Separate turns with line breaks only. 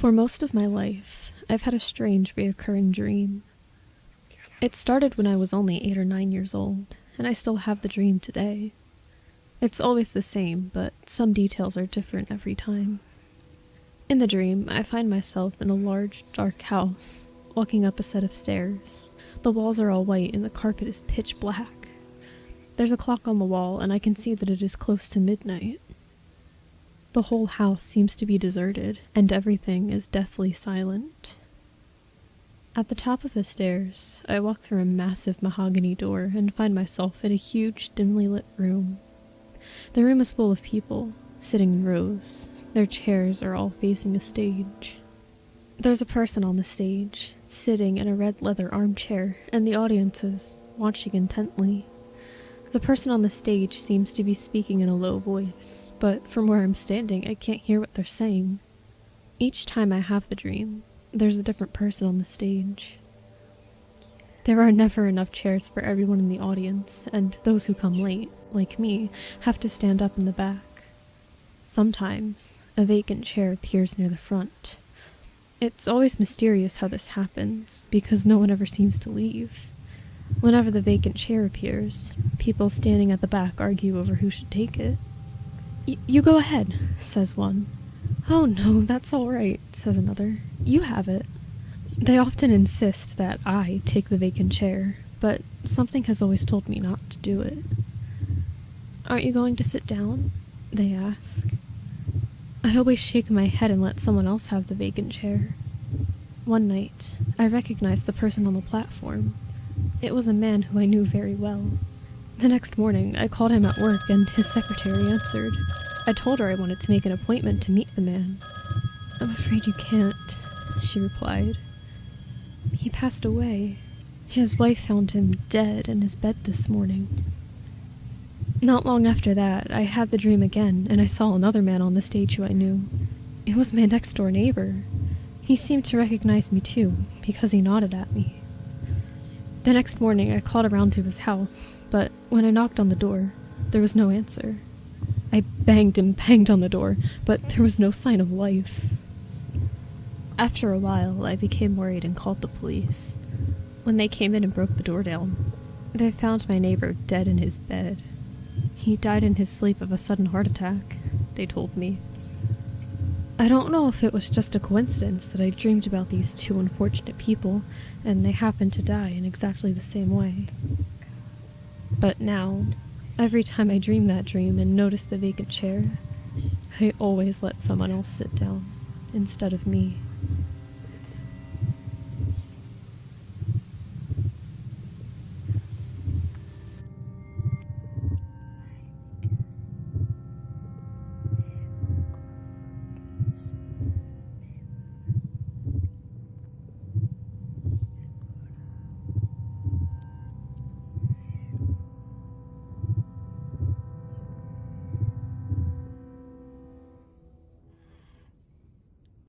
For most of my life, I've had a strange reoccurring dream. It started when I was only 8 or 9 years old, and I still have the dream today. It's always the same, but some details are different every time. In the dream, I find myself in a large, dark house, walking up a set of stairs. The walls are all white and the carpet is pitch black. There's a clock on the wall, and I can see that it is close to midnight. The whole house seems to be deserted, and everything is deathly silent. At the top of the stairs, I walk through a massive mahogany door and find myself in a huge, dimly lit room. The room is full of people, sitting in rows. Their chairs are all facing a stage. There's a person on the stage, sitting in a red leather armchair, and the audience is watching intently. The person on the stage seems to be speaking in a low voice, but from where I'm standing, I can't hear what they're saying. Each time I have the dream, there's a different person on the stage. There are never enough chairs for everyone in the audience, and those who come late, like me, have to stand up in the back. Sometimes, a vacant chair appears near the front. It's always mysterious how this happens, because no one ever seems to leave. Whenever the vacant chair appears, people standing at the back argue over who should take it. You go ahead, says one. Oh no, that's all right, says another. You have it. They often insist that I take the vacant chair, but something has always told me not to do it. Aren't you going to sit down? They ask. I always shake my head and let someone else have the vacant chair. One night, I recognized the person on the platform. It was a man who I knew very well. The next morning, I called him at work and his secretary answered. I told her I wanted to make an appointment to meet the man. I'm afraid you can't, she replied. He passed away. His wife found him dead in his bed this morning. Not long after that, I had the dream again, and I saw another man on the stage who I knew. It was my next-door neighbor. He seemed to recognize me too, because he nodded at me. The next morning, I called around to his house, but when I knocked on the door, there was no answer. I banged and banged on the door, but there was no sign of life. After a while, I became worried and called the police. When they came in and broke the door down, they found my neighbor dead in his bed. He died in his sleep of a sudden heart attack, they told me. I don't know if it was just a coincidence that I dreamed about these two unfortunate people, and they happened to die in exactly the same way. But now, every time I dream that dream and notice the vacant chair, I always let someone else sit down instead of me.